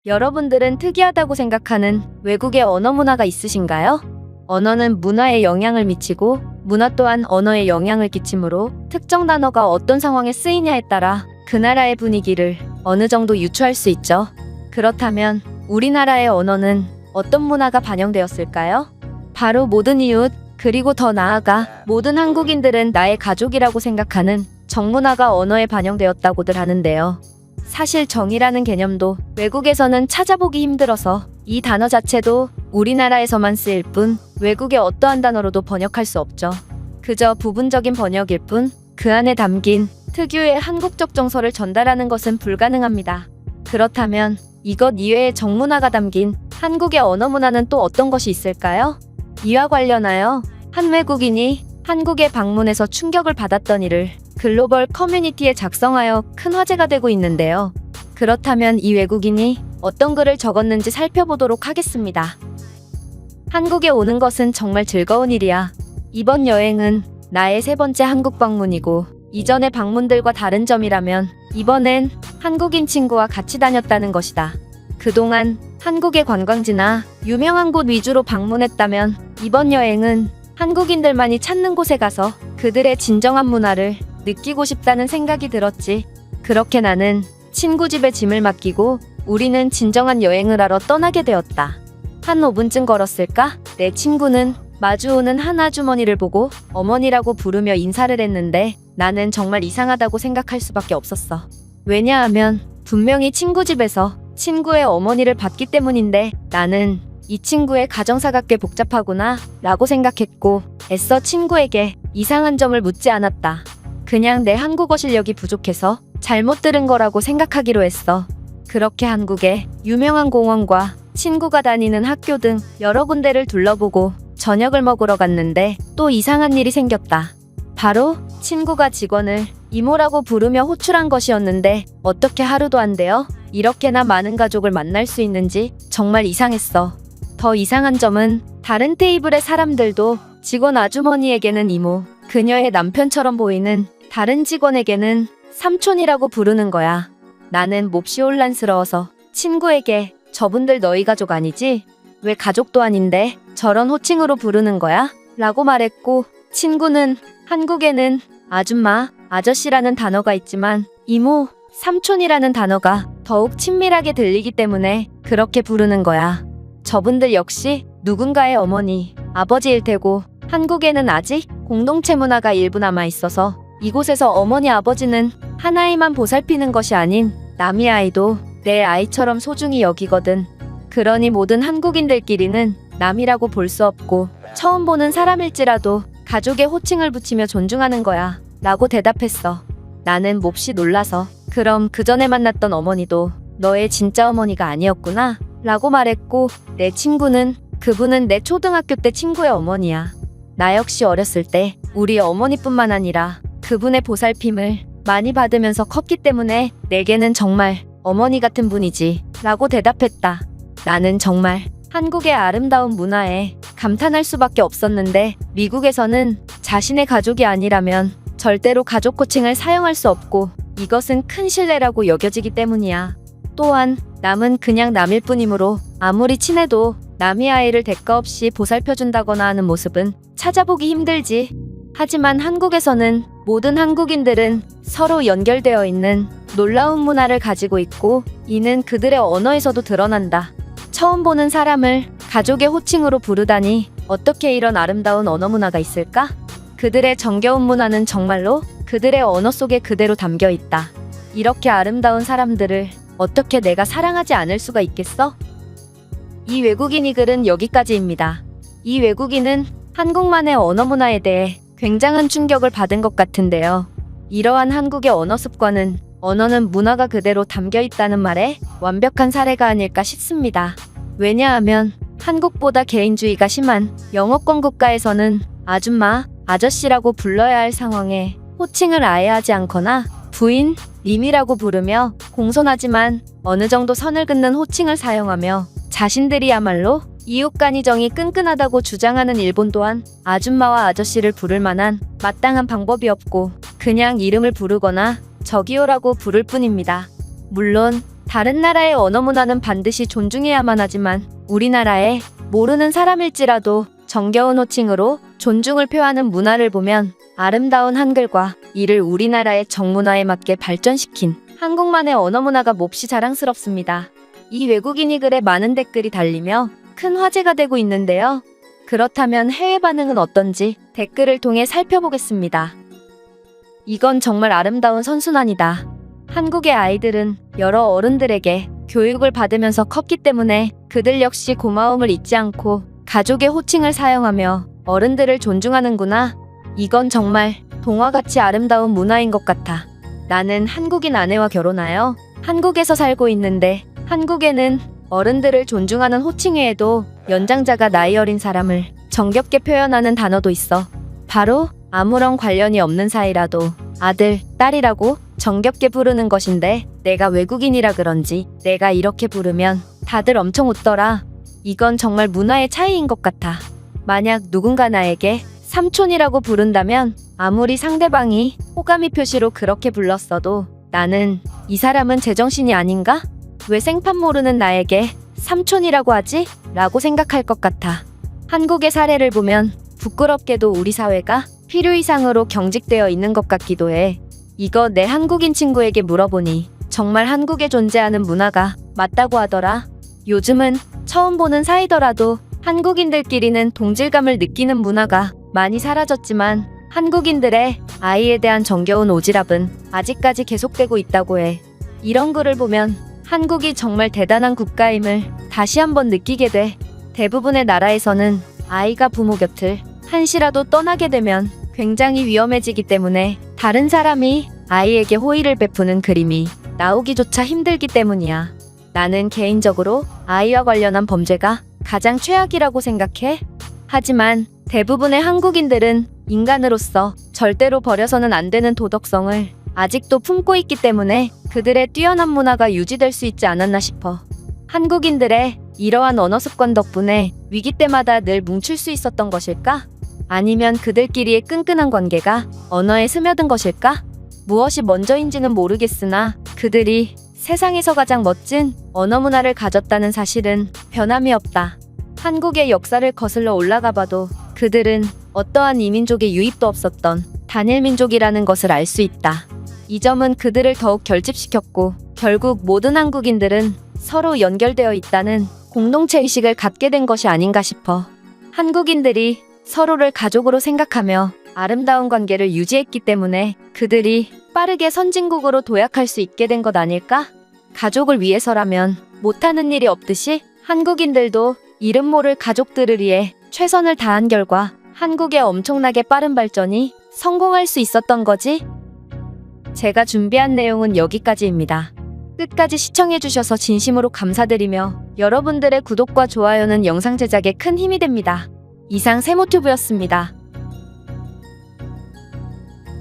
여러분들은 특이하다고 생각하는 외국의 언어 문화가 있으신가요? 언어는 문화에 영향을 미치고 문화 또한 언어에 영향을 끼치므로 특정 단어가 어떤 상황에 쓰이냐에 따라 그 나라의 분위기를 어느 정도 유추할 수 있죠. 그렇다면 우리나라의 언어는 어떤 문화가 반영되었을까요? 바로 모든 이웃, 그리고 더 나아가 모든 한국인들은 나의 가족이라고 생각하는 정문화가 언어에 반영되었다고들 하는데요. 사실 정이라는 개념도 외국에서는 찾아보기 힘들어서 이 단어 자체도 우리나라에서만 쓰일 뿐 외국의 어떠한 단어로도 번역할 수 없죠. 그저 부분적인 번역일 뿐 그 안에 담긴 특유의 한국적 정서를 전달하는 것은 불가능합니다. 그렇다면 이것 이외의 정문화가 담긴 한국의 언어 문화는 또 어떤 것이 있을까요? 이와 관련하여 한 외국인이 한국에 방문해서 충격을 받았던 일을 글로벌 커뮤니티에 작성하여 큰 화제가 되고 있는데요. 그렇다면 이 외국인이 어떤 글을 적었는지 살펴보도록 하겠습니다. 한국에 오는 것은 정말 즐거운 일이야. 이번 여행은 나의 3번째 한국 방문이고 이전의 방문들과 다른 점이라면 이번엔 한국인 친구와 같이 다녔다는 것이다. 그동안 한국의 관광지나 유명한 곳 위주로 방문했다면 이번 여행은 한국인들만이 찾는 곳에 가서 그들의 진정한 문화를 느끼고 싶다는 생각이 들었지. 그렇게 나는 친구 집에 짐을 맡기고 우리는 진정한 여행을 하러 떠나게 되었다. 한 5분쯤 걸었을까? 내 친구는 마주오는 한 아주머니를 보고 어머니라고 부르며 인사를 했는데 나는 정말 이상하다고 생각할 수밖에 없었어. 왜냐하면 분명히 친구 집에서 친구의 어머니를 봤기 때문인데 나는 이 친구의 가정사가 꽤 복잡하구나 라고 생각했고 애써 친구에게 이상한 점을 묻지 않았다. 그냥 내 한국어 실력이 부족해서 잘못 들은 거라고 생각하기로 했어. 그렇게 한국의 유명한 공원과 친구가 다니는 학교 등 여러 군데를 둘러보고 저녁을 먹으러 갔는데 또 이상한 일이 생겼다. 바로 친구가 직원을 이모라고 부르며 호출한 것이었는데 어떻게 하루도 안 되어 이렇게나 많은 가족을 만날 수 있는지 정말 이상했어. 더 이상한 점은 다른 테이블의 사람들도 직원 아주머니에게는 이모, 그녀의 남편처럼 보이는 다른 직원에게는 삼촌이라고 부르는 거야. 나는 몹시 혼란스러워서 친구에게 저분들 너희 가족 아니지? 왜 가족도 아닌데 저런 호칭으로 부르는 거야? 라고 말했고 친구는 한국에는 아줌마, 아저씨라는 단어가 있지만 이모, 삼촌이라는 단어가 더욱 친밀하게 들리기 때문에 그렇게 부르는 거야. 저분들 역시 누군가의 어머니, 아버지일 테고 한국에는 아직 공동체 문화가 일부 남아 있어서 이곳에서 어머니, 아버지는 하나이만 보살피는 것이 아닌 남의 아이도 내 아이처럼 소중히 여기거든. 그러니 모든 한국인들끼리는 남이라고 볼 수 없고 처음 보는 사람일지라도 가족의 호칭을 붙이며 존중하는 거야 라고 대답했어. 나는 몹시 놀라서 그럼 그 전에 만났던 어머니도 너의 진짜 어머니가 아니었구나 라고 말했고 내 친구는 그분은 내 초등학교 때 친구의 어머니야. 나 역시 어렸을 때 우리 어머니뿐만 아니라 그분의 보살핌을 많이 받으면서 컸기 때문에 내게는 정말 어머니 같은 분이지 라고 대답했다. 나는 정말 한국의 아름다운 문화에 감탄할 수밖에 없었는데 미국에서는 자신의 가족이 아니라면 절대로 가족 호칭을 사용할 수 없고 이것은 큰 신뢰라고 여겨지기 때문이야. 또한 남은 그냥 남일 뿐이므로 아무리 친해도 남의 아이를 대가 없이 보살펴준다거나 하는 모습은 찾아보기 힘들지. 하지만 한국에서는 모든 한국인들은 서로 연결되어 있는 놀라운 문화를 가지고 있고 이는 그들의 언어에서도 드러난다. 처음 보는 사람을 가족의 호칭으로 부르다니 어떻게 이런 아름다운 언어 문화가 있을까? 그들의 정겨운 문화는 정말로 그들의 언어 속에 그대로 담겨 있다. 이렇게 아름다운 사람들을 어떻게 내가 사랑하지 않을 수가 있겠어? 이 외국인이 글은 여기까지입니다. 이 외국인은 한국만의 언어 문화에 대해 굉장한 충격을 받은 것 같은데요. 이러한 한국의 언어 습관은 언어는 문화가 그대로 담겨 있다는 말에 완벽한 사례가 아닐까 싶습니다. 왜냐하면 한국보다 개인주의가 심한 영어권 국가에서는 아줌마, 아저씨라고 불러야 할 상황에 호칭을 아예 하지 않거나 부인, 님이라고 부르며 공손하지만 어느 정도 선을 긋는 호칭을 사용하며 자신들이야말로 이웃간의 정이 끈끈하다고 주장하는 일본 또한 아줌마와 아저씨를 부를 만한 마땅한 방법이 없고 그냥 이름을 부르거나 저기요라고 부를 뿐입니다. 물론 다른 나라의 언어 문화는 반드시 존중해야만 하지만 우리나라에 모르는 사람일지라도 정겨운 호칭으로 존중을 표하는 문화를 보면 아름다운 한글과 이를 우리나라의 정문화에 맞게 발전시킨 한국만의 언어 문화가 몹시 자랑스럽습니다. 이 외국인이 글에 많은 댓글이 달리며 큰 화제가 되고 있는데요. 그렇다면 해외 반응은 어떤지 댓글을 통해 살펴보겠습니다. 이건 정말 아름다운 선순환이다. 한국의 아이들은 여러 어른들에게 교육을 받으면서 컸기 때문에 그들 역시 고마움을 잊지 않고 가족의 호칭을 사용하며 어른들을 존중하는구나. 이건 정말 동화같이 아름다운 문화인 것 같아. 나는 한국인 아내와 결혼하여 한국에서 살고 있는데 한국에는 어른들을 존중하는 호칭 외에도 연장자가 나이 어린 사람을 정겹게 표현하는 단어도 있어. 바로 아무런 관련이 없는 사이라도 아들, 딸이라고 정겹게 부르는 것인데 내가 외국인이라 그런지 내가 이렇게 부르면 다들 엄청 웃더라. 이건 정말 문화의 차이인 것 같아. 만약 누군가 나에게 삼촌이라고 부른다면 아무리 상대방이 호감이 표시로 그렇게 불렀어도 나는 이 사람은 제정신이 아닌가? 왜 생판 모르는 나에게 삼촌이라고 하지? 라고 생각할 것 같아. 한국의 사례를 보면 부끄럽게도 우리 사회가 필요 이상으로 경직되어 있는 것 같기도 해. 이거 내 한국인 친구에게 물어보니 정말 한국에 존재하는 문화가 맞다고 하더라. 요즘은 처음 보는 사이더라도 한국인들끼리는 동질감을 느끼는 문화가 많이 사라졌지만 한국인들의 아이에 대한 정겨운 오지랖은 아직까지 계속되고 있다고 해. 이런 글을 보면 한국이 정말 대단한 국가임을 다시 한번 느끼게 돼. 대부분의 나라에서는 아이가 부모 곁을 한시라도 떠나게 되면 굉장히 위험해지기 때문에 다른 사람이 아이에게 호의를 베푸는 그림이 나오기조차 힘들기 때문이야. 나는 개인적으로 아이와 관련한 범죄가 가장 최악이라고 생각해. 하지만 대부분의 한국인들은 인간으로서 절대로 버려서는 안 되는 도덕성을 아직도 품고 있기 때문에 그들의 뛰어난 문화가 유지될 수 있지 않았나 싶어. 한국인들의 이러한 언어 습관 덕분에 위기 때마다 늘 뭉칠 수 있었던 것일까? 아니면 그들끼리의 끈끈한 관계가 언어에 스며든 것일까? 무엇이 먼저인지는 모르겠으나 그들이 세상에서 가장 멋진 언어 문화를 가졌다는 사실은 변함이 없다. 한국의 역사를 거슬러 올라가 봐도 그들은 어떠한 이민족의 유입도 없었던 단일 민족이라는 것을 알 수 있다. 이 점은 그들을 더욱 결집시켰고 결국 모든 한국인들은 서로 연결되어 있다는 공동체 의식을 갖게 된 것이 아닌가 싶어. 한국인들이 서로를 가족으로 생각하며 아름다운 관계를 유지했기 때문에 그들이 빠르게 선진국으로 도약할 수 있게 된 것 아닐까? 가족을 위해서라면 못하는 일이 없듯이 한국인들도 이름 모를 가족들을 위해 최선을 다한 결과 한국의 엄청나게 빠른 발전이 성공할 수 있었던 거지. 제가 준비한 내용은 여기까지입니다. 끝까지 시청해주셔서 진심으로 감사드리며 여러분들의 구독과 좋아요는 영상 제작에 큰 힘이 됩니다. 이상 세모튜브였습니다.